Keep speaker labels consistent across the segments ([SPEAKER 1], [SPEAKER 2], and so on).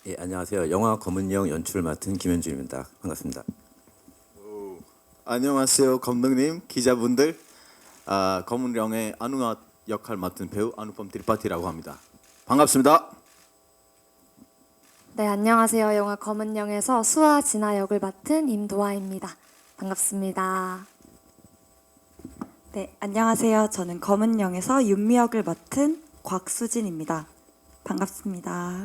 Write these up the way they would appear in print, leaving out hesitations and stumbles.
[SPEAKER 1] 예, 안녕하세요. 영화 검은영 연출을 맡은 김현준입니다. 반갑습니다.
[SPEAKER 2] 안녕하세요, 감독님, 기자분들. 검은령의 안우아 역할 맡은 배우 아누펌 트리파티라고 합니다. 반갑습니다.
[SPEAKER 3] 네, 안녕하세요. 영화 검은 영에서 수아 진아 역을 맡은 임도아입니다. 반갑습니다.
[SPEAKER 4] 네, 안녕하세요. 저는 검은 영에서 윤미 역을 맡은 곽수진입니다. 반갑습니다.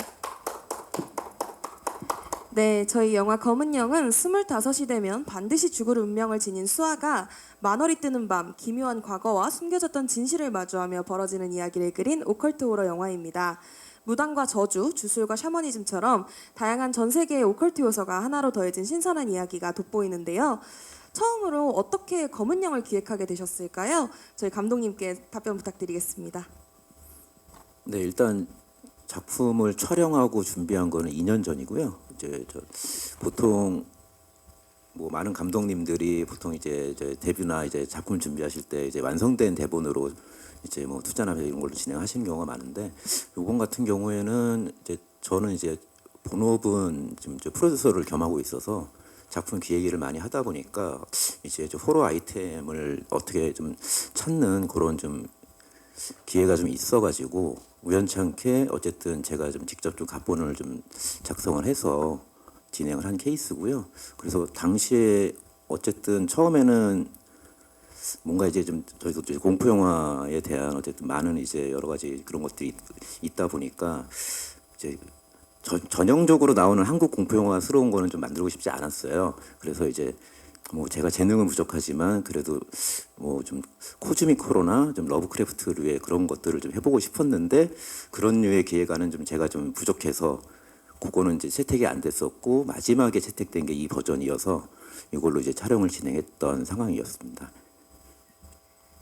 [SPEAKER 5] 네, 저희 영화 검은 영은 25이 되면 반드시 죽을 운명을 지닌 수아가 만월이 뜨는 밤 기묘한 과거와 숨겨졌던 진실을 마주하며 벌어지는 이야기를 그린 오컬트 호러 영화입니다. 무당과 저주, 주술과 샤머니즘처럼 다양한 전 세계의 오컬트 요소가 하나로 더해진 신선한 이야기가 돋보이는데요. 처음으로 어떻게 검은 영을 기획하게 되셨을까요? 저희 감독님께 답변 부탁드리겠습니다.
[SPEAKER 1] 네, 일단 작품을 촬영하고 준비한 거는 2년 전이고요. 이제 보통 뭐 많은 감독님들이 보통 이제 데뷔나 이제 작품 준비하실 때 이제 완성된 대본으로 이제 뭐 투자나 이런 걸로 진행하시는 경우가 많은데, 요번 같은 경우에는 이제 저는 이제 본업은 지금 이제 프로듀서를 겸하고 있어서 작품 기획 일을 많이 하다 보니까 이제 호러 아이템을 어떻게 좀 찾는 그런 좀 기회가 좀 있어가지고 우연찮게 어쨌든 제가 좀 직접 좀 각본을 좀 작성을 해서 진행을 한 케이스고요. 그래서 당시에 어쨌든 처음에는 뭔가 이제 좀 저희도 이제 공포 영화에 대한 어쨌든 많은 이제 여러 가지 그런 것들이 있다 보니까 이제 전형적으로 나오는 한국 공포 영화스러운 거는 좀 만들고 싶지 않았어요. 그래서 이제 뭐 제가 재능은 부족하지만 그래도 뭐 좀 코즈미코로나 좀 러브크래프트류의 그런 것들을 좀 해보고 싶었는데, 그런 류의 기획안은 좀 제가 좀 부족해서 그거는 이제 채택이 안 됐었고, 마지막에 채택된 게 이 버전이어서 이걸로 이제 촬영을 진행했던 상황이었습니다.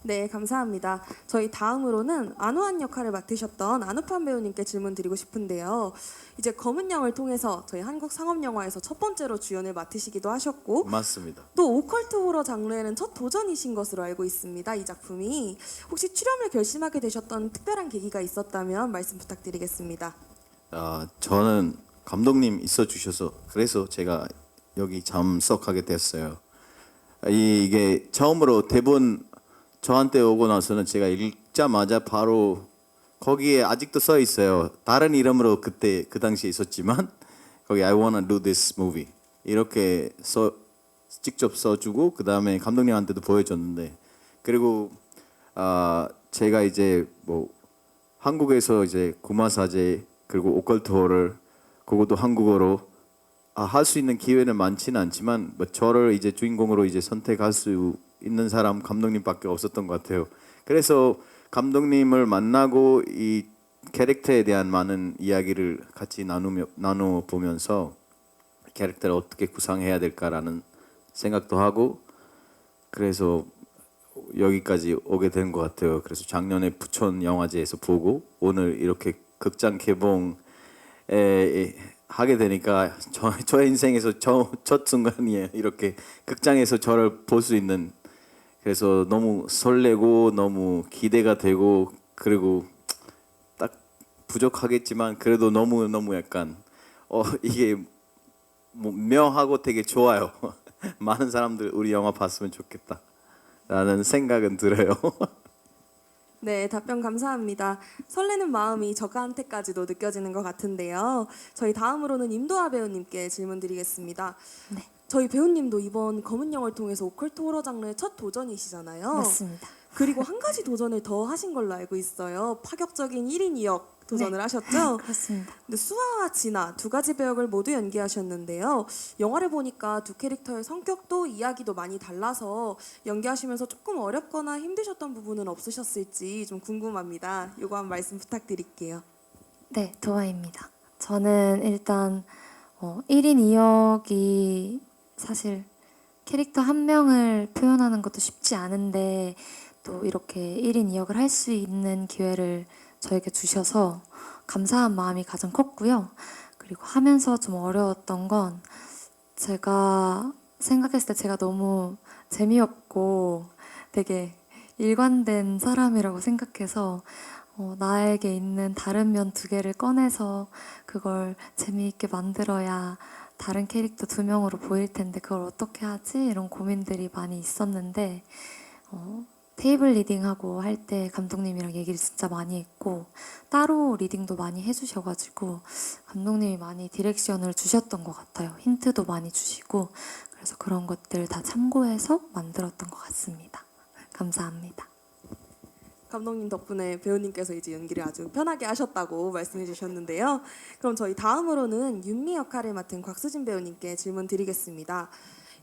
[SPEAKER 5] 네, 감사합니다. 저희 다음으로는 안우한 역할을 맡으셨던 안우판 배우님께 질문 드리고 싶은데요. 이제 검은 영을 통해서 저희 한국 상업 영화에서 첫 번째로 주연을 맡으시기도 하셨고,
[SPEAKER 2] 맞습니다.
[SPEAKER 5] 또 오컬트 호러 장르에는 첫 도전이신 것으로 알고 있습니다. 이 작품이 혹시 출연을 결심하게 되셨던 특별한 계기가 있었다면 말씀 부탁드리겠습니다.
[SPEAKER 2] 저는 감독님 있어 주셔서 그래서 제가 여기 참석하게 됐어요. 이게 처음으로 대본 저한테 오고 나서는 제가 읽자마자 바로 거기에 아직도 써 있어요. 다른 이름으로 그때 그 당시에 있었지만 거기 I wanna do this movie 이렇게 직접 써주고 그 다음에 감독님한테도 보여줬는데, 그리고 제가 이제 뭐 한국에서 이제 구마사제 그리고 오컬트호를 그것도 한국어로 할 수 있는 기회는 많지는 않지만 뭐 저를 이제 주인공으로 이제 선택할 수 있는 사람 감독님밖에 없었던 것 같아요. 그래서 감독님을 만나고 이 캐릭터에 대한 많은 이야기를 같이 나누 보면서 캐릭터를 어떻게 구상해야 될까라는 생각도 하고, 그래서 여기까지 오게 된 것 같아요. 그래서 작년에 부천 영화제에서 보고 오늘 이렇게 극장 개봉에 하게 되니까 저의 인생에서 첫 순간이에요. 이렇게 극장에서 저를 볼 수 있는. 그래서 너무 설레고 너무 기대가 되고, 그리고 딱 부족하겠지만 그래도 너무 약간 이게 뭐 묘하고 되게 좋아요. 많은 사람들 우리 영화 봤으면 좋겠다라는 생각은 들어요.
[SPEAKER 5] 네, 답변 감사합니다. 설레는 마음이 저가한테까지도 느껴지는 것 같은데요. 저희 다음으로는 임도아 배우님께 질문 드리겠습니다.
[SPEAKER 3] 네.
[SPEAKER 5] 저희 배우님도 이번 검은 영을 통해서 오컬트 호러 장르의 첫 도전이시잖아요.
[SPEAKER 3] 맞습니다.
[SPEAKER 5] 그리고 한 가지 도전을 더 하신 걸로 알고 있어요. 파격적인 1인 2역 도전을 하셨죠?
[SPEAKER 3] 그렇습니다.
[SPEAKER 5] 근데 수아와 진아 두 가지 배역을 모두 연기하셨는데요. 영화를 보니까 두 캐릭터의 성격도 이야기도 많이 달라서 연기하시면서 조금 어렵거나 힘드셨던 부분은 없으셨을지 좀 궁금합니다. 요거 한 말씀 부탁드릴게요.
[SPEAKER 3] 네, 도아입니다. 저는 일단 1인 2역이 사실 캐릭터 한 명을 표현하는 것도 쉽지 않은데, 또 이렇게 1인 2역을 할 수 있는 기회를 저에게 주셔서 감사한 마음이 가장 컸고요. 그리고 하면서 좀 어려웠던 건, 제가 생각했을 때 제가 너무 재미없고 되게 일관된 사람이라고 생각해서 나에게 있는 다른 면 두 개를 꺼내서 그걸 재미있게 만들어야 다른 캐릭터 두 명으로 보일 텐데 그걸 어떻게 하지? 이런 고민들이 많이 있었는데 테이블 리딩하고 할 때 감독님이랑 얘기를 진짜 많이 했고 따로 리딩도 많이 해주셔가지고 감독님이 많이 디렉션을 주셨던 것 같아요. 힌트도 많이 주시고 그래서 그런 것들 다 참고해서 만들었던 것 같습니다. 감사합니다.
[SPEAKER 5] 감독님 덕분에 배우님께서 이제 연기를 아주 편하게 하셨다고 말씀해 주셨는데요. 그럼 저희 다음으로는 윤미 역할을 맡은 곽수진 배우님께 질문 드리겠습니다.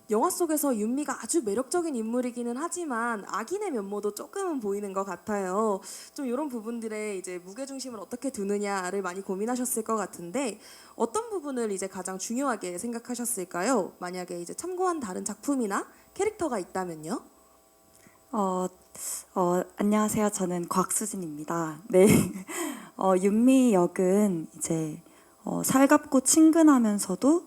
[SPEAKER 5] 영화 속에서 윤미가 아주 매력적인 인물이기는 하지만 악인의 면모도 조금은 보이는 것 같아요. 좀 이런 부분들에 이제 무게 중심을 어떻게 두느냐를 많이 고민하셨을 것 같은데 어떤 부분을 이제 가장 중요하게 생각하셨을까요? 만약에 이제 참고한 다른 작품이나 캐릭터가 있다면요?
[SPEAKER 4] 안녕하세요. 저는 곽수진입니다. 네. 윤미 역은 이제 살갑고 친근하면서도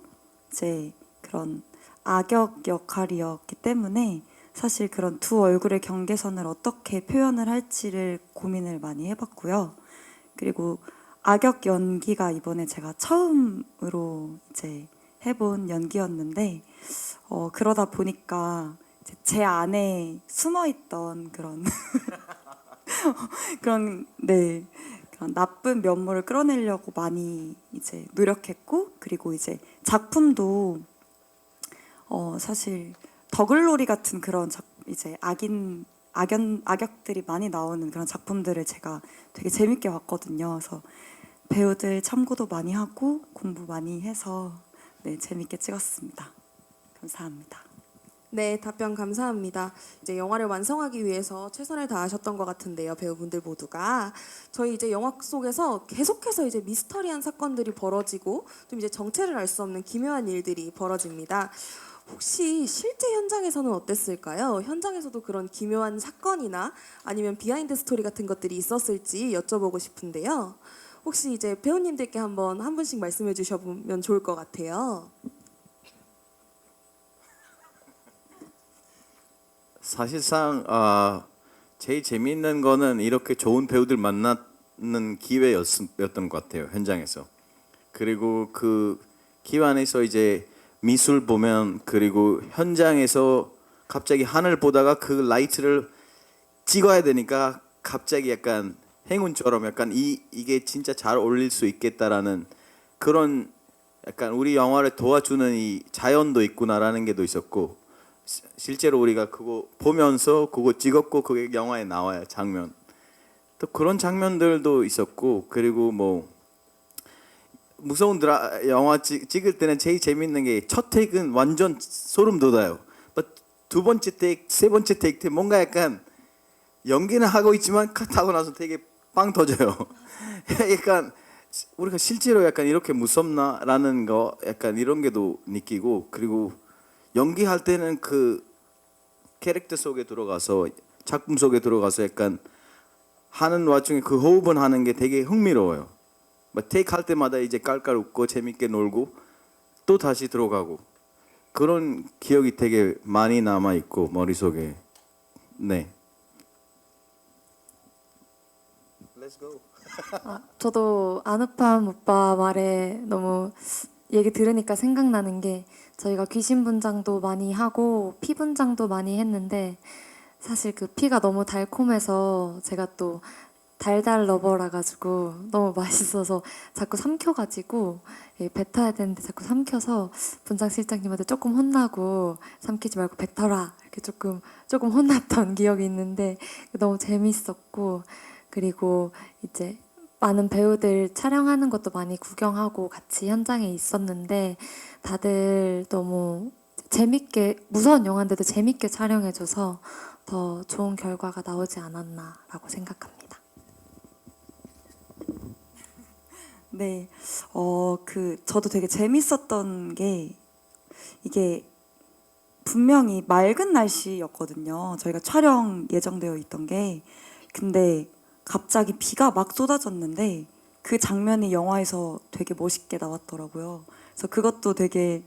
[SPEAKER 4] 이제 그런 악역 역할이었기 때문에 사실 그런 두 얼굴의 경계선을 어떻게 표현을 할지를 고민을 많이 해봤고요. 그리고 악역 연기가 이번에 제가 처음으로 이제 해본 연기였는데 그러다 보니까 이제 제 안에 숨어있던 그런 그런 나쁜 면모를 끌어내려고 많이 이제 노력했고 그리고 이제 작품도 사실 더글로리 같은 그런 이제 악역들이 많이 나오는 그런 작품들을 제가 되게 재밌게 봤거든요. 그래서 배우들 참고도 많이 하고 공부 많이 해서 네, 재밌게 찍었습니다. 감사합니다.
[SPEAKER 5] 네, 답변 감사합니다. 이제 영화를 완성하기 위해서 최선을 다하셨던 것 같은데요, 배우분들 모두가. 저희 이제 영화 속에서 계속해서 이제 미스터리한 사건들이 벌어지고 좀 이제 정체를 알 수 없는 기묘한 일들이 벌어집니다. 혹시 실제 현장에서는 어땠을까요? 현장에서도 그런 기묘한 사건이나 아니면 비하인드 스토리 같은 것들이 있었을지 여쭤보고 싶은데요. 혹시 이제 배우님들께 한 분씩 말씀해 주셔보면 좋을 것 같아요.
[SPEAKER 2] 사실상 제일 재미있는 거는 이렇게 좋은 배우들 만나는 기회였던 것 같아요. 현장에서. 그리고 그 기회 안에서 이제 미술 보면 그리고 현장에서 갑자기 하늘 보다가 그 라이트를 찍어야 되니까 갑자기 약간 행운처럼 약간 이게 진짜 잘 어울릴 수 있겠다라는 그런 약간 우리 영화를 도와주는 이 자연도 있구나라는 게도 있었고 실제로 우리가 그거 보면서 그거 찍었고 그게 영화에 나와요 장면. 또 그런 장면들도 있었고 그리고 뭐 무서운 영화 찍을 때는 제일 재밌는 게 첫 테이크는 완전 소름 돋아요. 두 번째 테이크, 세 번째 테이크 때 뭔가 약간 연기는 하고 있지만 컷 하고 나서 되게 빵 터져요. 약간 우리가 실제로 약간 이렇게 무섭나라는 거 약간 이런 게도 느끼고 그리고 연기할 때는 그 캐릭터 속에 들어가서 작품 속에 들어가서 약간 하는 와중에 그 호흡은 하는 게 되게 흥미로워요. 테이크 할 때마다 이제 깔깔 웃고 재밌게 놀고 또 다시 들어가고 그런 기억이 되게 많이 남아 있고 머릿속에. 네. Let's go.
[SPEAKER 3] 저도 아누팜 오빠 말에 너무 얘기 들으니까 생각나는 게 저희가 귀신 분장도 많이 하고 피 분장도 많이 했는데 사실 그 피가 너무 달콤해서 제가 또 달달 러버라 가지고 너무 맛있어서 자꾸 삼켜가지고 뱉어야 되는데 자꾸 삼켜서 분장실장님한테 조금 혼나고 삼키지 말고 뱉어라 이렇게 조금 혼났던 기억이 있는데 너무 재밌었고 그리고 이제 많은 배우들 촬영하는 것도 많이 구경하고 같이 현장에 있었는데 다들 너무 재밌게 무서운 영화인데도 재밌게 촬영해줘서 더 좋은 결과가 나오지 않았나라고 생각합니다.
[SPEAKER 4] 네, 저도 되게 재밌었던 게 이게 분명히 맑은 날씨였거든요. 저희가 촬영 예정되어 있던 게 근데 갑자기 비가 막 쏟아졌는데 그 장면이 영화에서 되게 멋있게 나왔더라고요. 그래서 그것도 되게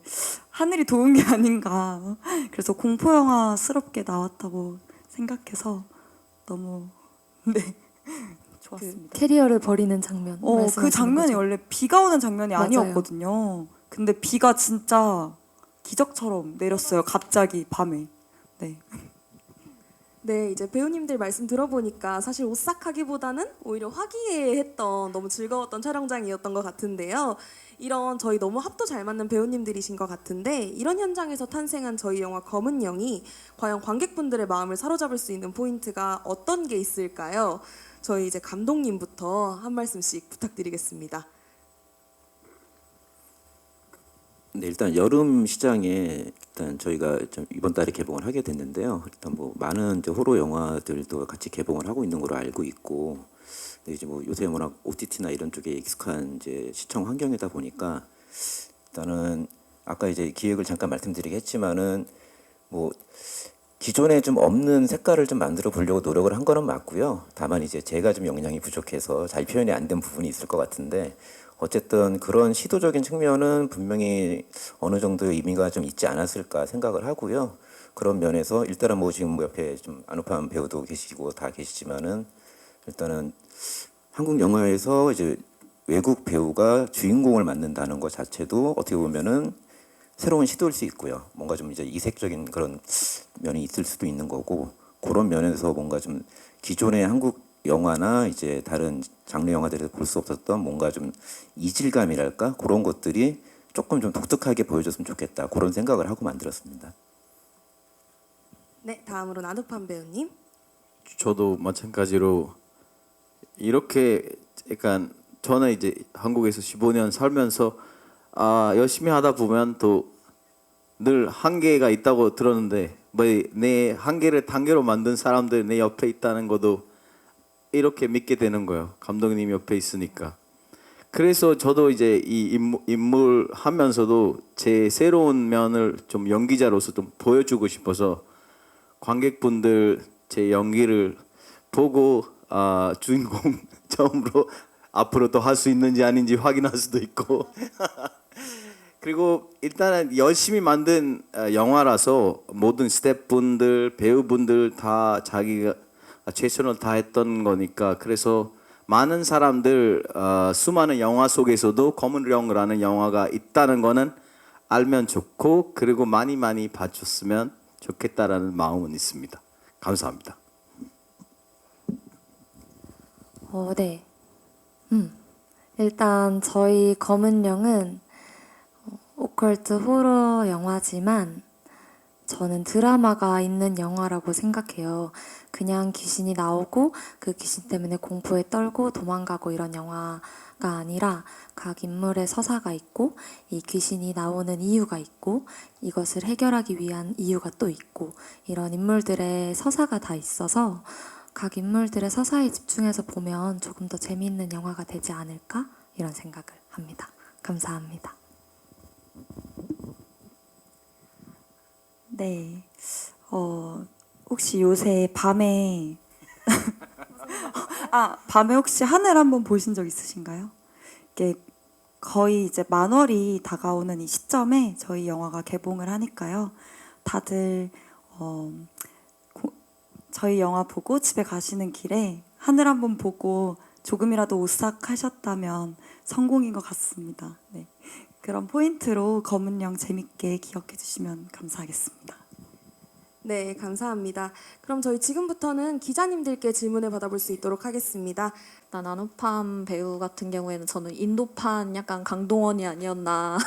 [SPEAKER 4] 하늘이 도운 게 아닌가. 그래서 공포 영화스럽게 나왔다고 생각해서 너무 네 좋았습니다.
[SPEAKER 3] 캐리어를 버리는 장면.
[SPEAKER 4] 그
[SPEAKER 3] 말씀하시는
[SPEAKER 4] 장면이
[SPEAKER 3] 거죠?
[SPEAKER 4] 원래 비가 오는 장면이
[SPEAKER 3] 맞아요.
[SPEAKER 4] 아니었거든요. 근데 비가 진짜 기적처럼 내렸어요. 갑자기 밤에. 네.
[SPEAKER 5] 네, 이제 배우님들 말씀 들어보니까 사실 오싹하기보다는 오히려 화기애애했던 너무 즐거웠던 촬영장이었던 것 같은데요. 이런 저희 너무 합도 잘 맞는 배우님들이신 것 같은데 이런 현장에서 탄생한 저희 영화 검은 영이 과연 관객분들의 마음을 사로잡을 수 있는 포인트가 어떤 게 있을까요? 저희 이제 감독님부터 한 말씀씩 부탁드리겠습니다.
[SPEAKER 1] 네, 일단 여름 시장에 일단 저희가 좀 이번 달에 개봉을 하게 됐는데요. 일단 뭐 많은 이제 호러 영화들도 같이 개봉을 하고 있는 걸로 알고 있고, 근데 이제 뭐 요새 워낙 OTT나 이런 쪽에 익숙한 이제 시청 환경이다 보니까 일단은 아까 이제 기획을 잠깐 말씀드리긴 했지만은 뭐 기존에 좀 없는 색깔을 좀 만들어 보려고 노력을 한 거는 맞고요. 다만 이제 제가 좀 역량이 부족해서 잘 표현이 안 된 부분이 있을 것 같은데 어쨌든 그런 시도적인 측면은 분명히 어느 정도의 의미가 좀 있지 않았을까 생각을 하고요. 그런 면에서 일단은 뭐 지금 뭐 옆에 좀 안우판 배우도 계시고 다 계시지만은 일단은 한국 영화에서 이제 외국 배우가 주인공을 맡는다는 것 자체도 어떻게 보면은 새로운 시도일 수 있고요. 뭔가 좀 이제 이색적인 그런 면이 있을 수도 있는 거고 그런 면에서 뭔가 좀 기존의 한국 영화나 이제 다른 장르 영화들에서 볼 수 없었던 뭔가 좀 이질감이랄까 그런 것들이 조금 좀 독특하게 보여줬으면 좋겠다 그런 생각을 하고 만들었습니다.
[SPEAKER 5] 네, 다음으로 나누판 배우님.
[SPEAKER 2] 저도 마찬가지로 이렇게 약간 저는 이제 한국에서 15년 살면서 열심히 하다 보면 또 늘 한계가 있다고 들었는데 뭐 내 한계를 단계로 만든 사람들 내 옆에 있다는 것도 이렇게 믿게 되는 거예요. 감독님 옆에 있으니까. 그래서 저도 이제 이 인물 하면서도 제 새로운 면을 좀 연기자로서 좀 보여주고 싶어서 관객분들 제 연기를 보고 주인공 처음으로 앞으로 또 할 수 있는지 아닌지 확인할 수도 있고 그리고 일단은 열심히 만든 영화라서 모든 스태프분들 배우분들 다 자기가 최선을 다했던 거니까 그래서 많은 사람들 수많은 영화 속에서도 검은 영이라는 영화가 있다는 거는 알면 좋고 그리고 많이 봐줬으면 좋겠다라는 마음은 있습니다. 감사합니다.
[SPEAKER 3] 네. 일단 저희 검은 영은 오컬트 호러 영화지만 저는 드라마가 있는 영화라고 생각해요. 그냥 귀신이 나오고 그 귀신 때문에 공포에 떨고 도망가고 이런 영화가 아니라 각 인물의 서사가 있고 이 귀신이 나오는 이유가 있고 이것을 해결하기 위한 이유가 또 있고 이런 인물들의 서사가 다 있어서 각 인물들의 서사에 집중해서 보면 조금 더 재미있는 영화가 되지 않을까 이런 생각을 합니다. 감사합니다.
[SPEAKER 4] 네. 혹시 요새 밤에 밤에 혹시 하늘 한번 보신 적 있으신가요? 이게 거의 이제 만월이 다가오는 이 시점에 저희 영화가 개봉을 하니까요. 다들 저희 영화 보고 집에 가시는 길에 하늘 한번 보고 조금이라도 오싹하셨다면 성공인 것 같습니다. 네. 그런 포인트로 검은 영 재밌게 기억해 주시면 감사하겠습니다.
[SPEAKER 5] 네, 감사합니다. 그럼 저희 지금부터는 기자님들께 질문을 받아볼 수 있도록 하겠습니다.
[SPEAKER 6] 일단 안우팜 배우 같은 경우에는 저는 인도판 약간 강동원이 아니었나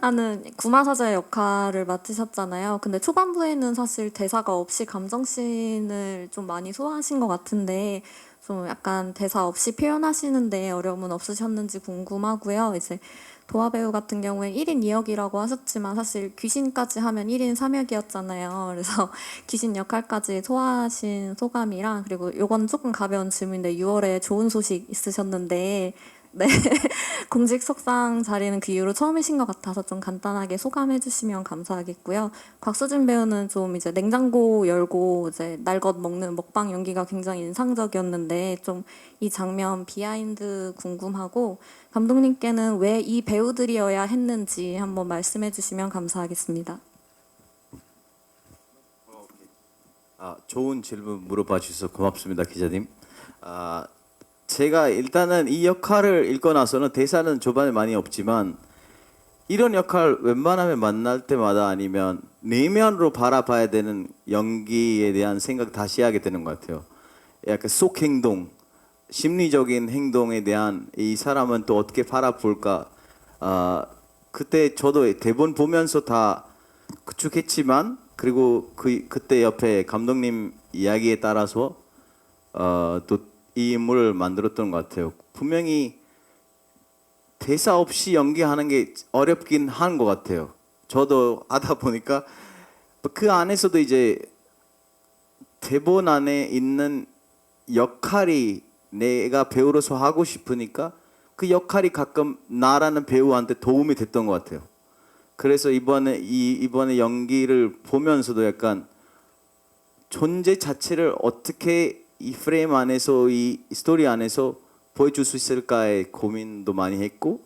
[SPEAKER 6] 하는 구마사자의 역할을 맡으셨잖아요. 근데 초반부에는 사실 대사가 없이 감정씬을 좀 많이 소화하신 것 같은데 좀 약간 대사 없이 표현하시는데 어려움은 없으셨는지 궁금하고요. 이제 도화 배우 같은 경우에 1인 2역이라고 하셨지만 사실 귀신까지 하면 1인 3역이었잖아요. 그래서 귀신 역할까지 소화하신 소감이랑 그리고 요건 조금 가벼운 질문인데 6월에 좋은 소식 있으셨는데 네 공직석상 자리는 그 이후로 처음이신 것 같아서 좀 간단하게 소감해 주시면 감사하겠고요. 곽수진 배우는 좀 이제 냉장고 열고 이제 날것 먹는 먹방 연기가 굉장히 인상적이었는데 좀 이 장면 비하인드 궁금하고 감독님께는 왜 이 배우들이어야 했는지 한번 말씀해 주시면 감사하겠습니다.
[SPEAKER 2] 좋은 질문 물어봐 주셔서 고맙습니다, 기자님. 제가 일단은 이 역할을 읽고 나서는 대사는 초반에 많이 없지만 이런 역할 웬만하면 만날 때마다 아니면 내면으로 바라봐야 되는 연기에 대한 생각 다시 하게 되는 것 같아요. 약간 속 행동, 심리적인 행동에 대한 이 사람은 또 어떻게 바라볼까. 그때 저도 대본 보면서 다 구축했지만 그리고 그때 옆에 감독님 이야기에 따라서 또 이 인물을 만들었던 것 같아요. 분명히 대사 없이 연기하는 게 어렵긴 한 것 같아요. 저도 하다 보니까 그 안에서도 이제 대본 안에 있는 역할이 내가 배우로서 하고 싶으니까 그 역할이 가끔 나라는 배우한테 도움이 됐던 것 같아요. 그래서 이번에 연기를 보면서도 약간 존재 자체를 어떻게 이 프레임 안에서 이 스토리 안에서 보여줄 수 있을까에 고민도 많이 했고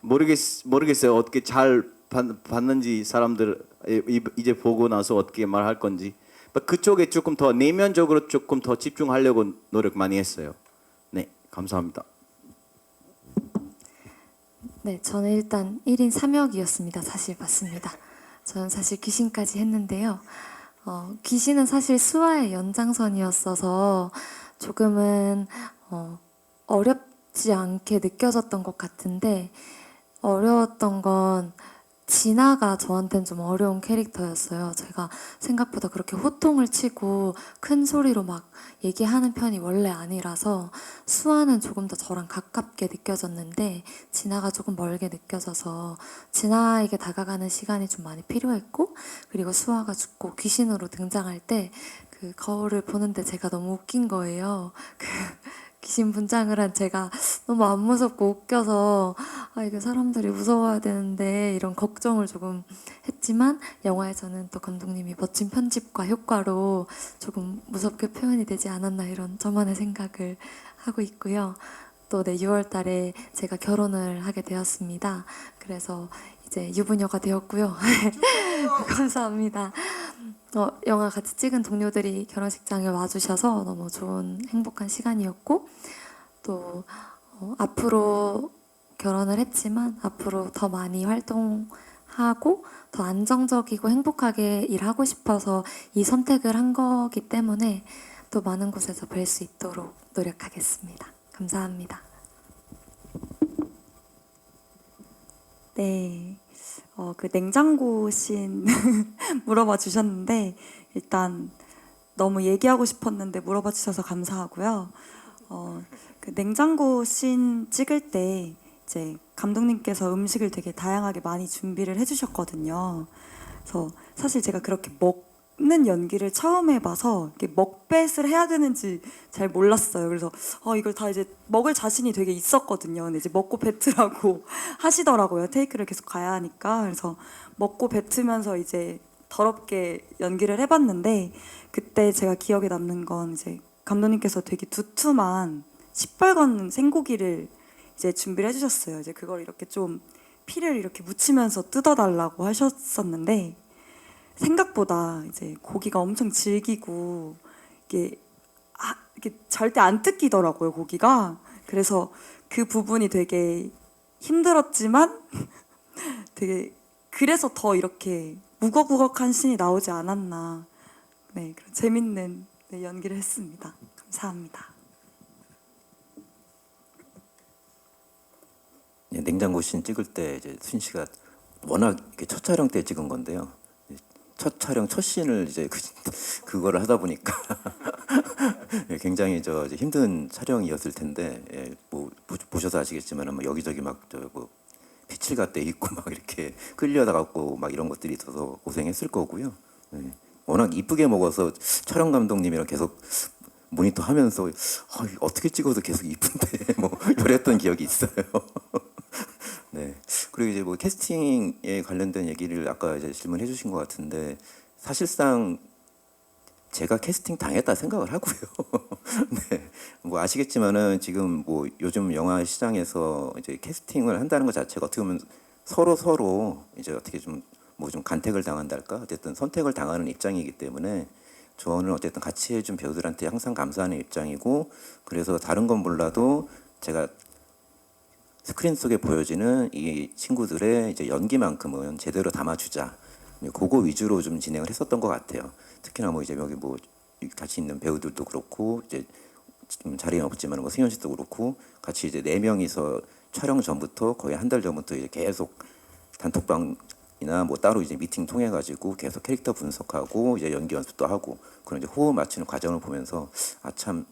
[SPEAKER 2] 모르겠어요. 어떻게 잘 봤는지 사람들 이제 보고 나서 어떻게 말할 건지 그쪽에 조금 더 내면적으로 조금 더 집중하려고 노력 많이 했어요. 네, 감사합니다.
[SPEAKER 3] 네, 저는 일단 1인 3역이었습니다. 사실 맞습니다. 저는 사실 귀신까지 했는데요. 귀신은 사실 수아의 연장선이었어서 조금은 어렵지 않게 느껴졌던 것 같은데 어려웠던 건 진아가 저한테는 좀 어려운 캐릭터였어요. 제가 생각보다 그렇게 호통을 치고 큰 소리로 막 얘기하는 편이 원래 아니라서 수아는 조금 더 저랑 가깝게 느껴졌는데 진아가 조금 멀게 느껴져서 진아에게 다가가는 시간이 좀 많이 필요했고 그리고 수아가 죽고 귀신으로 등장할 때 그 거울을 보는데 제가 너무 웃긴 거예요. 귀신 분장을 한 제가 너무 안 무섭고 웃겨서 이게 사람들이 무서워야 되는데 이런 걱정을 조금 했지만 영화에서는 또 감독님이 멋진 편집과 효과로 조금 무섭게 표현이 되지 않았나 이런 저만의 생각을 하고 있고요. 또 6월 달에 제가 결혼을 하게 되었습니다. 그래서 이제 유부녀가 되었고요. 감사합니다. 영화 같이 찍은 동료들이 결혼식장에 와주셔서 너무 좋은 행복한 시간이었고 또 앞으로 결혼을 했지만 앞으로 더 많이 활동하고 더 안정적이고 행복하게 일하고 싶어서 이 선택을 한 거기 때문에 또 많은 곳에서 뵐 수 있도록 노력하겠습니다. 감사합니다.
[SPEAKER 4] 네. 그 냉장고 씬 물어봐 주셨는데 일단 너무 얘기하고 싶었는데 물어봐 주셔서 감사하고요. 그 냉장고 씬 찍을 때 이제 감독님께서 음식을 되게 다양하게 많이 준비를 해주셨거든요. 그래서 사실 제가 그렇게 먹는 연기를 처음 해봐서 이렇게 먹뱃을 해야 되는지 잘 몰랐어요. 그래서 이걸 다 이제 먹을 자신이 되게 있었거든요. 근데 이제 먹고 뱉으라고 하시더라고요. 테이크를 계속 가야 하니까. 그래서 먹고 뱉으면서 이제 더럽게 연기를 해봤는데 그때 제가 기억에 남는 건 이제 감독님께서 되게 두툼한 시뻘건 생고기를 이제 준비를 해주셨어요. 이제 그걸 이렇게 좀 피를 이렇게 묻히면서 뜯어달라고 하셨었는데 생각보다 이제 고기가 엄청 질기고 이게 절대 안 뜯기더라고요, 고기가. 그래서 그 부분이 되게 힘들었지만 되게 그래서 더 이렇게 무거구걱한 신이 나오지 않았나. 네, 그런 재밌는 연기를 했습니다. 감사합니다.
[SPEAKER 1] 냉장고 씬 찍을 때 이제 순 씨가 워낙 이렇게 첫 촬영 때 찍은 건데요. 첫 촬영 첫 씬을 이제 그거를 하다 보니까 굉장히 이제 힘든 촬영이었을 텐데 뭐 보셔서 아시겠지만 뭐 여기저기 막 뭐 피칠갓대 있고 막 이렇게 끌려다갔고 막 이런 것들이 있어서 고생했을 거고요. 워낙 이쁘게 먹어서 촬영 감독님이랑 계속 모니터 하면서 어떻게 찍어도 계속 이쁜데 뭐 이랬던 기억이 있어요. 네. 그리고 이제 뭐 캐스팅에 관련된 얘기를 아까 이제 질문해 주신 것 같은데 사실상 제가 캐스팅 당했다 생각을 하고요. 네. 뭐 아시겠지만은 지금 뭐 요즘 영화 시장에서 이제 캐스팅을 한다는 것 자체가 어떻게 보면 서로 이제 어떻게 좀 뭐 좀 간택을 당한달까 어쨌든 선택을 당하는 입장이기 때문에 저는 어쨌든 같이 해준 배우들한테 항상 감사하는 입장이고, 그래서 다른 건 몰라도 제가 스크린 속에 보여지는 이 친구들의 이제 연기만큼은 제대로 담아주자, 그거 위주로 좀 진행을 했었던 것 같아요. 특히나 뭐 이제 여기 뭐 같이 있는 배우들도 그렇고, 이제 지금 자리는 없지만 뭐 승현 씨도 그렇고, 같이 이제 4명이서 촬영 전부터 거의 한 달 전부터 이제 계속 단톡방이나 뭐 따로 이제 미팅 통해 가지고 계속 캐릭터 분석하고 이제 연기 연습도 하고, 그런 이제 호흡 맞추는 과정을 보면서 아 참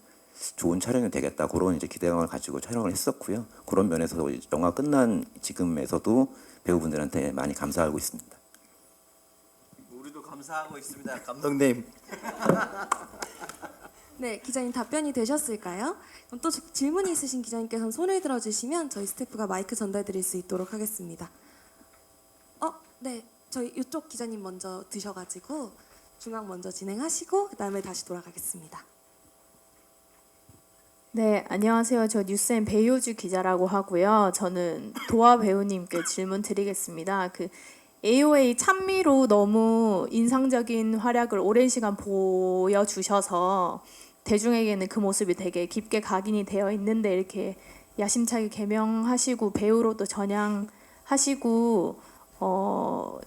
[SPEAKER 1] 좋은 촬영이 되겠다, 그런 이제 기대감을 가지고 촬영을 했었고요. 그런 면에서 영화 끝난 지금에서도 배우분들한테 많이 감사하고 있습니다.
[SPEAKER 2] 우리도 감사하고 있습니다, 감독님.
[SPEAKER 5] 네, 기자님 답변이 되셨을까요? 그럼 또 질문이 있으신 기자님께서는 손을 들어주시면 저희 스태프가 마이크 전달드릴 수 있도록 하겠습니다. 네, 저희 이쪽 기자님 먼저 드셔가지고 중앙 먼저 진행하시고 그다음에 다시 돌아가겠습니다.
[SPEAKER 7] 네, 안녕하세요. 저 뉴스엔 배효주 기자라고 하고요. 저는 도화 배우님께 질문 드리겠습니다. 그 AOA 찬미로 너무 인상적인 활약을 오랜 시간 보여주셔서 대중에게는 그 모습이 되게 깊게 각인이 되어 있는데, 이렇게 야심차게 개명하시고 배우로도 전향하시고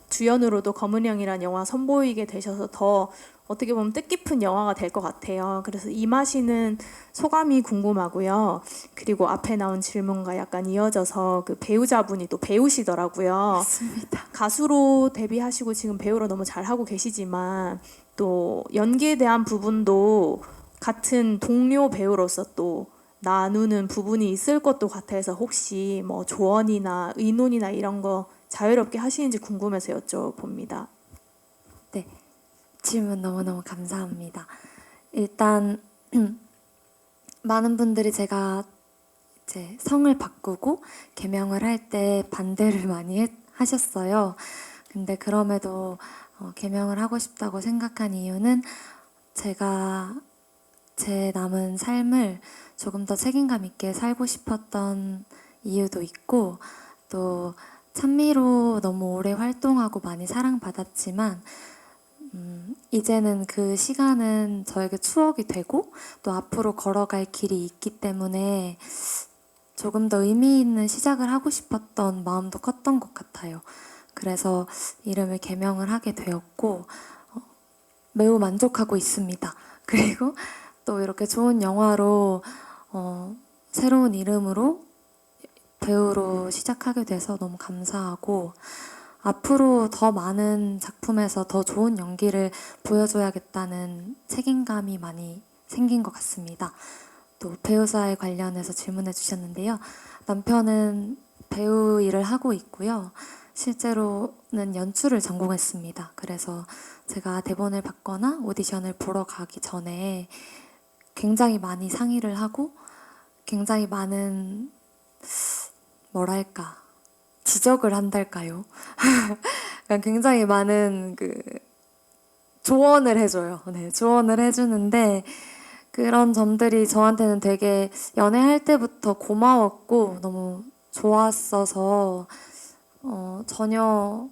[SPEAKER 7] 주연으로도 검은형이란 영화 선보이게 되셔서 더 어떻게 보면 뜻깊은 영화가 될 것 같아요. 그래서 임하시는 소감이 궁금하고요. 그리고 앞에 나온 질문과 약간 이어져서 그 배우자분이 또 배우시더라고요.
[SPEAKER 3] 맞습니다.
[SPEAKER 7] 가수로 데뷔하시고 지금 배우로 너무 잘하고 계시지만 또 연기에 대한 부분도 같은 동료 배우로서 또 나누는 부분이 있을 것도 같아서 혹시 뭐 조언이나 의논이나 이런 거 자유롭게 하시는지 궁금해서 여쭤봅니다.
[SPEAKER 3] 네, 질문 너무너무 감사합니다. 일단 많은 분들이 제가 이제 성을 바꾸고 개명을 할 때 반대를 많이 하셨어요. 근데 그럼에도 개명을 하고 싶다고 생각한 이유는 제가 제 남은 삶을 조금 더 책임감 있게 살고 싶었던 이유도 있고, 또 찬미로 너무 오래 활동하고 많이 사랑받았지만 이제는 그 시간은 저에게 추억이 되고 또 앞으로 걸어갈 길이 있기 때문에 조금 더 의미 있는 시작을 하고 싶었던 마음도 컸던 것 같아요. 그래서 이름을 개명을 하게 되었고 매우 만족하고 있습니다. 그리고 또 이렇게 좋은 영화로 새로운 이름으로 배우로 시작하게 돼서 너무 감사하고, 앞으로 더 많은 작품에서 더 좋은 연기를 보여줘야겠다는 책임감이 많이 생긴 것 같습니다. 또 배우사에 관련해서 질문해 주셨는데요. 남편은 배우 일을 하고 있고요. 실제로는 연출을 전공했습니다. 그래서 제가 대본을 받거나 오디션을 보러 가기 전에 굉장히 많이 상의를 하고 굉장히 많은 뭐랄까 지적을 한달까요? 그러니까 굉장히 많은 그 조언을 해줘요. 네, 조언을 해주는데 그런 점들이 저한테는 되게 연애할 때부터 고마웠고 너무 좋았어서 전혀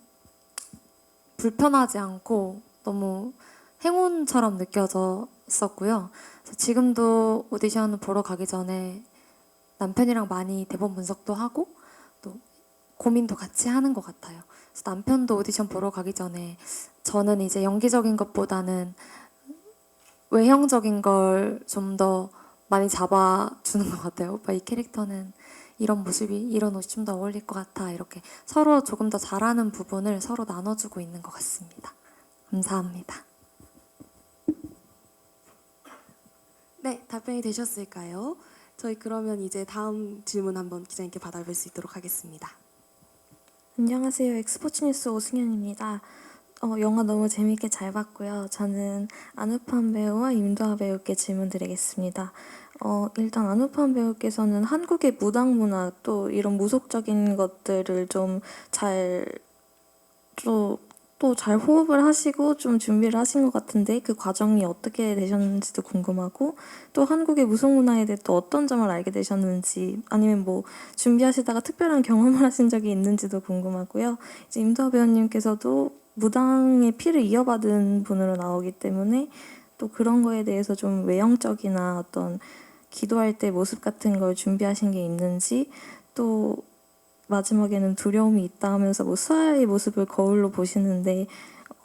[SPEAKER 3] 불편하지 않고 너무 행운처럼 느껴졌었고요. 그래서 지금도 오디션을 보러 가기 전에 남편이랑 많이 대본 분석도 하고 또 고민도 같이 하는 것 같아요. 그래서 남편도 오디션 보러 가기 전에 저는 이제 연기적인 것보다는 외형적인 걸 좀 더 많이 잡아주는 것 같아요. 오빠 이 캐릭터는 이런 모습이 이런 옷이 좀 더 어울릴 것 같아. 이렇게 서로 조금 더 잘하는 부분을 서로 나눠주고 있는 것 같습니다. 감사합니다.
[SPEAKER 5] 네, 답변이 되셨을까요? 저희 그러면 이제 다음 질문 한번 기자님께 받아볼 수 있도록 하겠습니다.
[SPEAKER 8] 안녕하세요. 엑스포츠 뉴스 오승현입니다. 영화 너무 재밌게 잘 봤고요. 저는 안우판 배우와 임도아 배우께 질문 드리겠습니다. 일단 안우판 배우께서는 한국의 무당 문화 또 이런 무속적인 것들을 좀 잘 호흡을 하시고 좀 준비를 하신 것 같은데 그 과정이 어떻게 되셨는지도 궁금하고, 또 한국의 무속 문화에 대해 또 어떤 점을 알게 되셨는지, 아니면 뭐 준비하시다가 특별한 경험을 하신 적이 있는지도 궁금하고요. 이제 임도아 배우님께서도 무당의 피를 이어받은 분으로 나오기 때문에 또 그런 거에 대해서 좀 외형적이나 어떤 기도할 때 모습 같은 걸 준비하신 게 있는지, 또 마지막에는 두려움이 있다 하면서 뭐 수아의 모습을 거울로 보시는데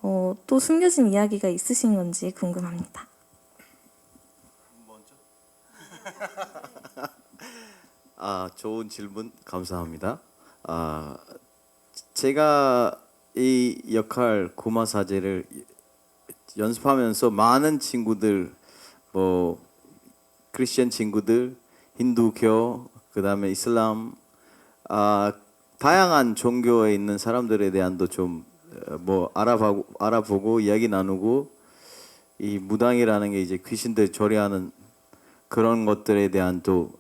[SPEAKER 8] 또 숨겨진 이야기가 있으신 건지 궁금합니다.
[SPEAKER 2] 좋은 질문 감사합니다. 제가 이 역할 구마사제를 연습하면서 많은 친구들, 뭐 크리스천 친구들, 힌두교, 그다음에 이슬람, 다양한 종교에 있는 사람들에 대한도 좀 뭐 알아보고 이야기 나누고, 이 무당이라는 게 이제 귀신들 조리하는 그런 것들에 대한 또,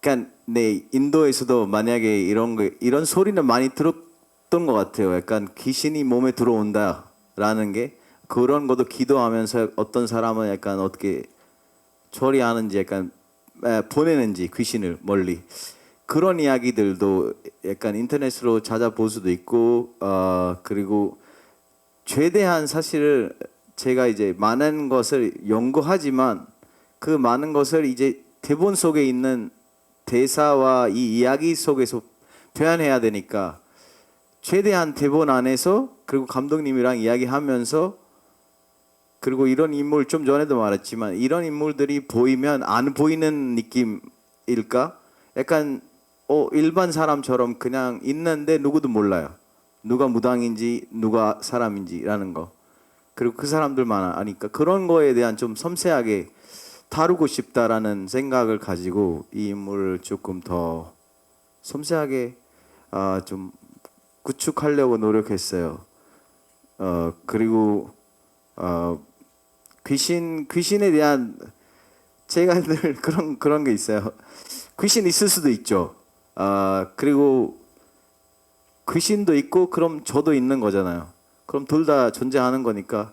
[SPEAKER 2] 그러니까 인도에서도 만약에 이런 소리는 많이 들었던 것 같아요. 약간 귀신이 몸에 들어온다라는 게, 그런 것도 기도하면서 어떤 사람은 약간 어떻게 처리하는지, 약간 보내는지 귀신을 멀리, 그런 이야기들도 약간 인터넷으로 찾아볼 수도 있고, 그리고 최대한 사실 제가 이제 많은 것을 연구하지만 그 많은 것을 이제 대본 속에 있는 대사와 이 이야기 속에서 표현해야 되니까, 최대한 대본 안에서, 그리고 감독님이랑 이야기하면서, 그리고 이런 인물, 좀 전에도 말했지만 이런 인물들이 보이면 안 보이는 느낌일까? 약간 일반 사람처럼 그냥 있는데 누구도 몰라요. 누가 무당인지 누가 사람인지라는 거. 그리고 그 사람들만 아니까 그런 거에 대한 좀 섬세하게 다루고 싶다라는 생각을 가지고 이 인물을 조금 더 섬세하게 좀 구축하려고 노력했어요. 그리고 귀신에 대한, 제가 늘 그런 게 있어요. 귀신 있을 수도 있죠. 그리고 귀신도 있고 그럼 저도 있는 거잖아요. 그럼 둘 다 존재하는 거니까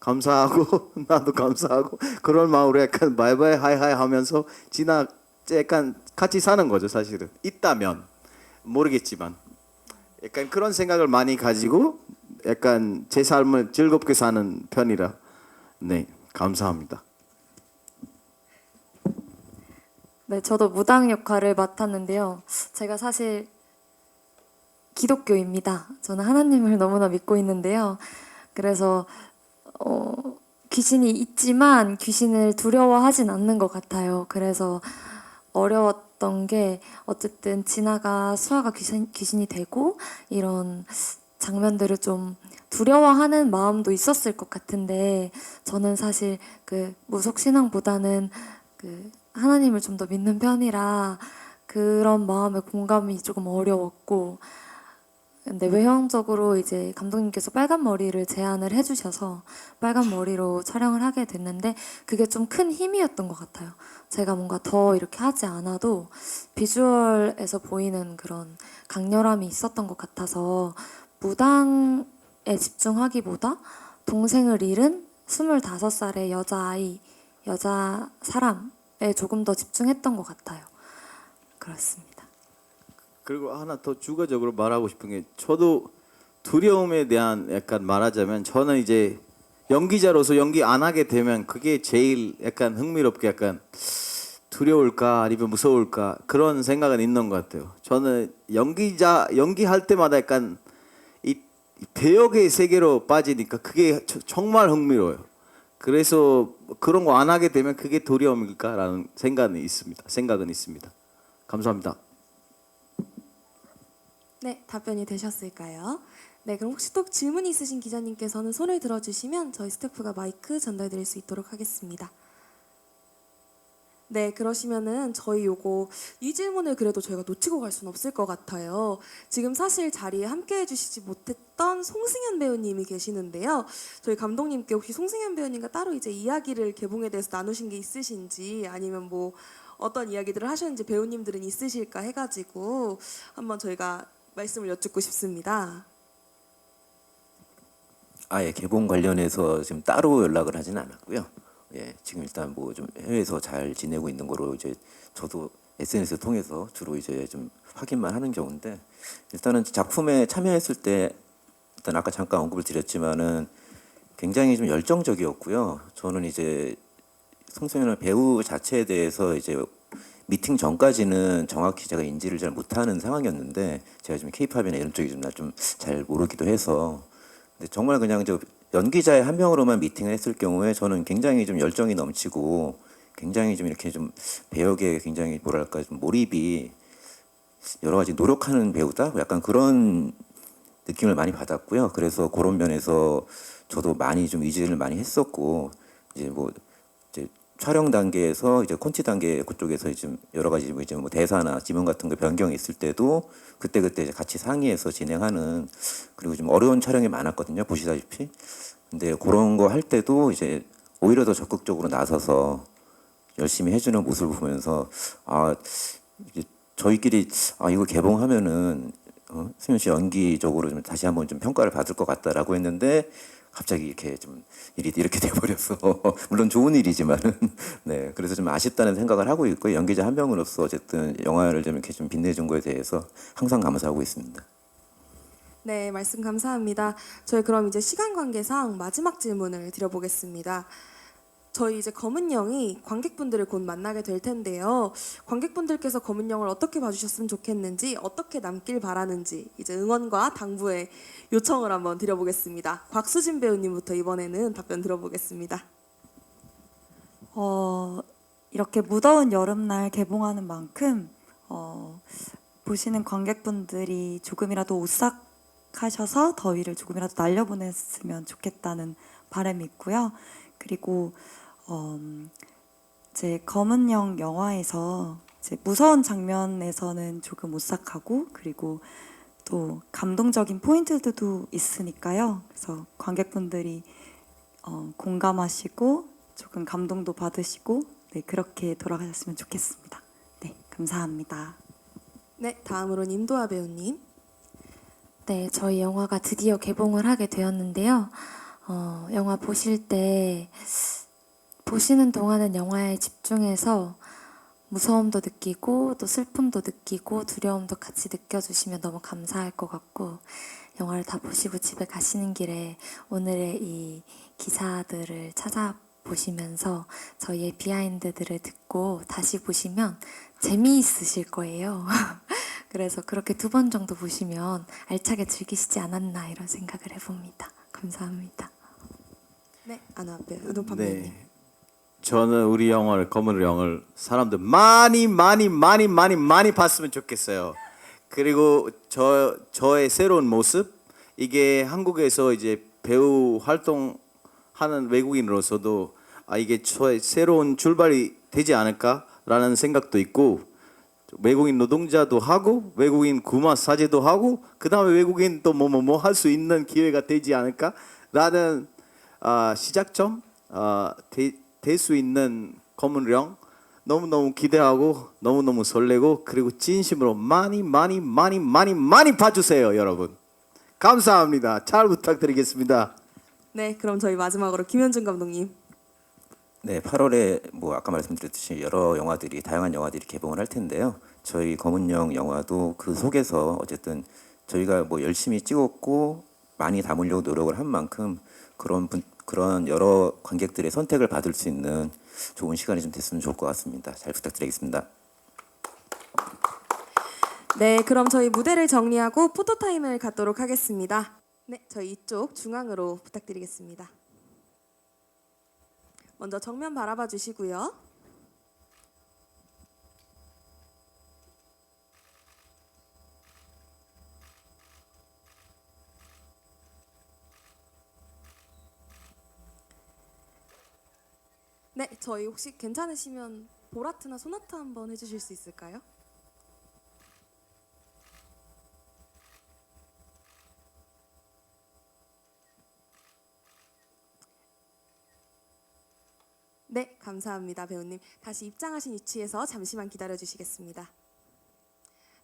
[SPEAKER 2] 감사하고 나도 감사하고 그런 마음으로 약간 바이바이 하이하이 하면서 약간 같이 사는 거죠. 사실은 있다면 모르겠지만 약간 그런 생각을 많이 가지고 약간 제 삶을 즐겁게 사는 편이라, 네, 감사합니다.
[SPEAKER 3] 네, 저도 무당 역할을 맡았는데요. 제가 사실 기독교입니다. 저는 하나님을 너무나 믿고 있는데요. 그래서 귀신이 있지만 귀신을 두려워하진 않는 것 같아요. 그래서 어려웠던 게, 어쨌든 진아가 수아가 귀신이 되고 이런 장면들을 좀 두려워하는 마음도 있었을 것 같은데, 저는 사실 그 무속 신앙보다는 그 하나님을 좀 더 믿는 편이라 그런 마음에 공감이 조금 어려웠고, 근데 외형적으로 이제 감독님께서 빨간 머리를 제안을 해주셔서 빨간 머리로 촬영을 하게 됐는데, 그게 좀 큰 힘이었던 것 같아요. 제가 뭔가 더 이렇게 하지 않아도 비주얼에서 보이는 그런 강렬함이 있었던 것 같아서, 무당에 집중하기보다 동생을 잃은 25살의 여자아이, 여자 사람에 조금 더 집중했던 것 같아요. 그렇습니다.
[SPEAKER 2] 그리고 하나 더 추가적으로 말하고 싶은 게, 저도 두려움에 대한 약간 말하자면, 저는 이제 연기자로서 연기 안 하게 되면 그게 제일 약간 흥미롭게, 약간 두려울까 아니면 무서울까 그런 생각은 있는 것 같아요. 저는 연기할 때마다 약간 이 배역의 세계로 빠지니까 그게 정말 흥미로워요. 그래서 그런 거 안 하게 되면 그게 두려움일까라는 생각은 있습니다. 감사합니다.
[SPEAKER 5] 네, 답변이 되셨을까요? 네, 그럼 혹시 또 질문이 있으신 기자님께서는 손을 들어주시면 저희 스태프가 마이크 전달드릴 수 있도록 하겠습니다. 네, 그러시면은 저희 이 질문을 그래도 저희가 놓치고 갈 수는 없을 것 같아요. 지금 사실 자리에 함께 해주시지 못했던 송승현 배우님이 계시는데요. 저희 감독님께 혹시 송승현 배우님과 따로 이제 이야기를 개봉에 대해서 나누신 게 있으신지, 아니면 뭐 어떤 이야기들을 하셨는지 배우님들은 있으실까 해가지고 한번 저희가 말씀을 여쭙고 싶습니다.
[SPEAKER 1] 예, 개봉 관련해서 지금 따로 연락을 하진 않았고요. 예, 지금 일단 뭐 좀 해외에서 잘 지내고 있는 거로 이제 저도 SNS 통해서 주로 이제 좀 확인만 하는 경우인데, 일단은 작품에 참여했을 때 일단 아까 잠깐 언급을 드렸지만은 굉장히 좀 열정적이었고요. 저는 이제 송승헌 배우 자체에 대해서 이제 미팅 전까지는 정확히 제가 인지를 잘 못하는 상황이었는데 제가 좀 케이팝이나 이런 쪽이 좀 잘 모르기도 해서 근데 정말 그냥 저 연기자의 한 명으로만 미팅을 했을 경우에 저는 굉장히 좀 열정이 넘치고 굉장히 좀 이렇게 좀 배역에 굉장히 뭐랄까 좀 몰입이 여러 가지 노력하는 배우다 약간 그런 느낌을 많이 받았고요. 그래서 그런 면에서 저도 많이 좀 의지를 많이 했었고 이제 뭐 이제 촬영 단계에서 이제 콘티 단계 그쪽에서 이제 여러 가지 이제 뭐 대사나 지문 같은 거 변경이 있을 때도 그때 이제 같이 상의해서 진행하는 그리고 좀 어려운 촬영이 많았거든요. 보시다시피. 근데 그런 거 할 때도 이제 오히려 더 적극적으로 나서서 열심히 해주는 모습을 보면서 아 이게 저희끼리 아 이거 개봉하면은 승현 씨 연기적으로 좀 다시 한번 좀 평가를 받을 것 같다라고 했는데 갑자기 이렇게 좀 일이 이렇게 돼버려서 물론 좋은 일이지만은 네 그래서 좀 아쉽다는 생각을 하고 있고 연기자 한 명으로서 어쨌든 영화를 좀 이렇게 좀 빛내준 거에 대해서 항상 감사하고 있습니다.
[SPEAKER 5] 네, 말씀 감사합니다. 저희 그럼 이제 시간 관계상 마지막 질문을 드려보겠습니다. 저희 이제 검은영이 관객분들을 곧 만나게 될 텐데요. 관객분들께서 검은영을 어떻게 봐주셨으면 좋겠는지, 어떻게 남길 바라는지 이제 응원과 당부의 요청을 한번 드려보겠습니다. 곽수진 배우님부터 이번에는 답변 들어보겠습니다.
[SPEAKER 4] 이렇게 무더운 여름날 개봉하는 만큼 보시는 관객분들이 조금이라도 오싹하셔서 더위를 조금이라도 날려보냈으면 좋겠다는 바람이 있고요. 그리고 이제 검은영 영화에서 이제 무서운 장면에서는 조금 오싹하고 그리고 또 감동적인 포인트들도 있으니까요. 그래서 관객분들이 공감하시고 조금 감동도 받으시고 네, 그렇게 돌아가셨으면 좋겠습니다. 네, 감사합니다.
[SPEAKER 5] 네, 다음으로는 임도아 배우님.
[SPEAKER 3] 네, 저희 영화가 드디어 개봉을 하게 되었는데요. 영화 보실 때 보시는 동안은 영화에 집중해서 무서움도 느끼고 또 슬픔도 느끼고 두려움도 같이 느껴주시면 너무 감사할 것 같고 영화를 다 보시고 집에 가시는 길에 오늘의 이 기사들을 찾아보시면서 저희의 비하인드들을 듣고 다시 보시면 재미있으실 거예요. 그래서 그렇게 2번 정도 보시면 알차게 즐기시지 않았나 이런 생각을 해봅니다. 감사합니다.
[SPEAKER 5] 네, 은호판 배우님.
[SPEAKER 2] 네. 저는 우리 영화를 검은 영을 사람들 많이 봤으면 좋겠어요. 그리고 저의 새로운 모습 이게 한국에서 이제 배우 활동하는 외국인으로서도 이게 저의 새로운 출발이 되지 않을까라는 생각도 있고 외국인 노동자도 하고 외국인 구마 사제도 하고 그 다음에 외국인 또 뭐 할 수 있는 기회가 되지 않을까라는 시작점 될 수 있는 검은 영 너무너무 기대하고 너무너무 설레고 그리고 진심으로 많이 봐주세요 여러분. 감사합니다. 잘 부탁드리겠습니다.
[SPEAKER 5] 네, 그럼 저희 마지막으로 김현준 감독님.
[SPEAKER 1] 네, 8월에 뭐 아까 말씀드렸듯이 여러 영화들이 다양한 영화들이 개봉을 할 텐데요. 저희 검은영 영화도 그 속에서 어쨌든 저희가 뭐 열심히 찍었고 많이 담으려고 노력을 한 만큼 그런 여러 관객들의 선택을 받을 수 있는 좋은 시간이 좀 됐으면 좋을 것 같습니다. 잘 부탁드리겠습니다.
[SPEAKER 5] 네, 그럼 저희 무대를 정리하고 포토타임을 갖도록 하겠습니다. 네, 저희 이쪽 중앙으로 부탁드리겠습니다. 먼저 정면 바라봐 주시고요. 네, 저희 혹시 괜찮으시면 보라트나 소나타 한번 해주실 수 있을까요? 네, 감사합니다, 배우님. 다시 입장하신 위치에서 잠시만 기다려 주시겠습니다.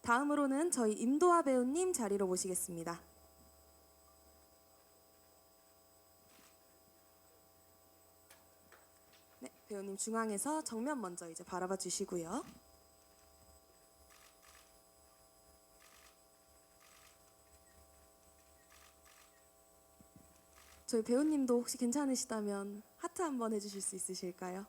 [SPEAKER 5] 다음으로는 저희 임도아 배우님 자리로 모시겠습니다. 네, 배우님 중앙에서 정면 먼저 이제 바라봐 주시고요. 저희 배우님도 혹시 괜찮으시다면 하트 한번 해주실 수 있으실까요?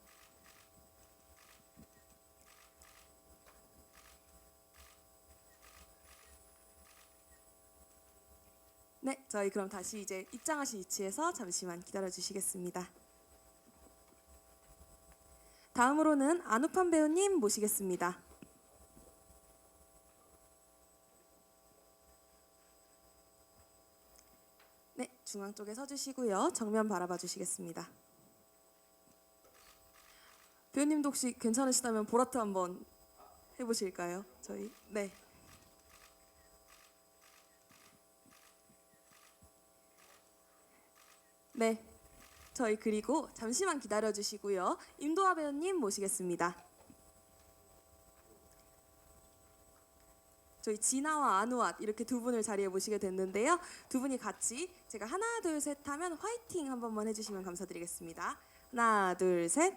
[SPEAKER 5] 네, 저희 그럼 다시 이제 입장하신 위치에서 잠시만 기다려 주시겠습니다. 다음으로는 안우판 배우님 모시겠습니다. 네, 중앙 쪽에 서주시고요. 정면 바라봐 주시겠습니다. 배우님도 혹시 괜찮으시다면 보라트 한번 해보실까요? 저희 네. 네, 저희 그리고 잠시만 기다려 주시고요. 임도아 배우님 모시겠습니다. 저희 진아와 안우앗 이렇게 두 분을 자리에 모시게 됐는데요. 두 분이 같이 제가 하나 둘 셋 하면 화이팅 한 번만 해주시면 감사드리겠습니다. 하나 둘 셋.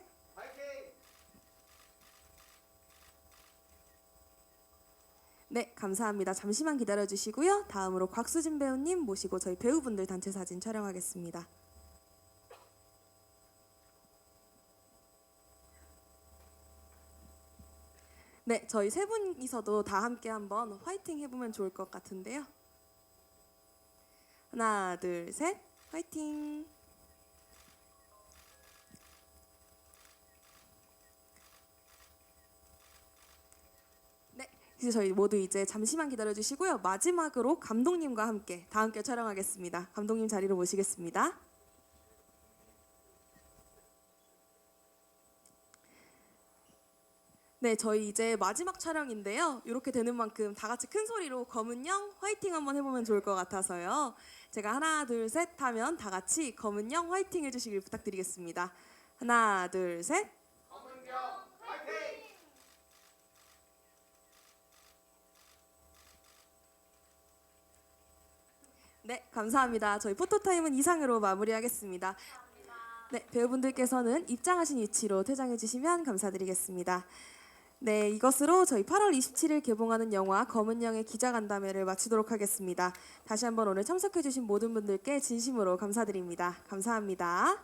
[SPEAKER 5] 네, 감사합니다. 잠시만 기다려 주시고요. 다음으로 곽수진 배우님 모시고 저희 배우분들 단체 사진 촬영하겠습니다. 네, 저희 세 분이서도 다 함께 한번 화이팅 해보면 좋을 것 같은데요. 하나, 둘, 셋, 화이팅! 네, 이제 저희 모두 이제 잠시만 기다려 주시고요. 마지막으로 감독님과 함께 다 함께 촬영하겠습니다. 감독님 자리로 모시겠습니다. 네, 저희 이제 마지막 촬영인데요. 이렇게 되는 만큼 다 같이 큰 소리로 검은영 화이팅 한번 해보면 좋을 것 같아서요. 제가 하나, 둘, 셋 하면 다 같이 검은영 화이팅 해주시길 부탁드리겠습니다. 하나, 둘, 셋. 검은영 화이팅! 네, 감사합니다. 저희 포토타임은 이상으로 마무리하겠습니다. 네, 배우분들께서는 입장하신 위치로 퇴장해 주시면 감사드리겠습니다. 네, 이것으로 저희 8월 27일 개봉하는 영화 검은영의 기자간담회를 마치도록 하겠습니다. 다시 한번 오늘 참석해 주신 모든 분들께 진심으로 감사드립니다. 감사합니다.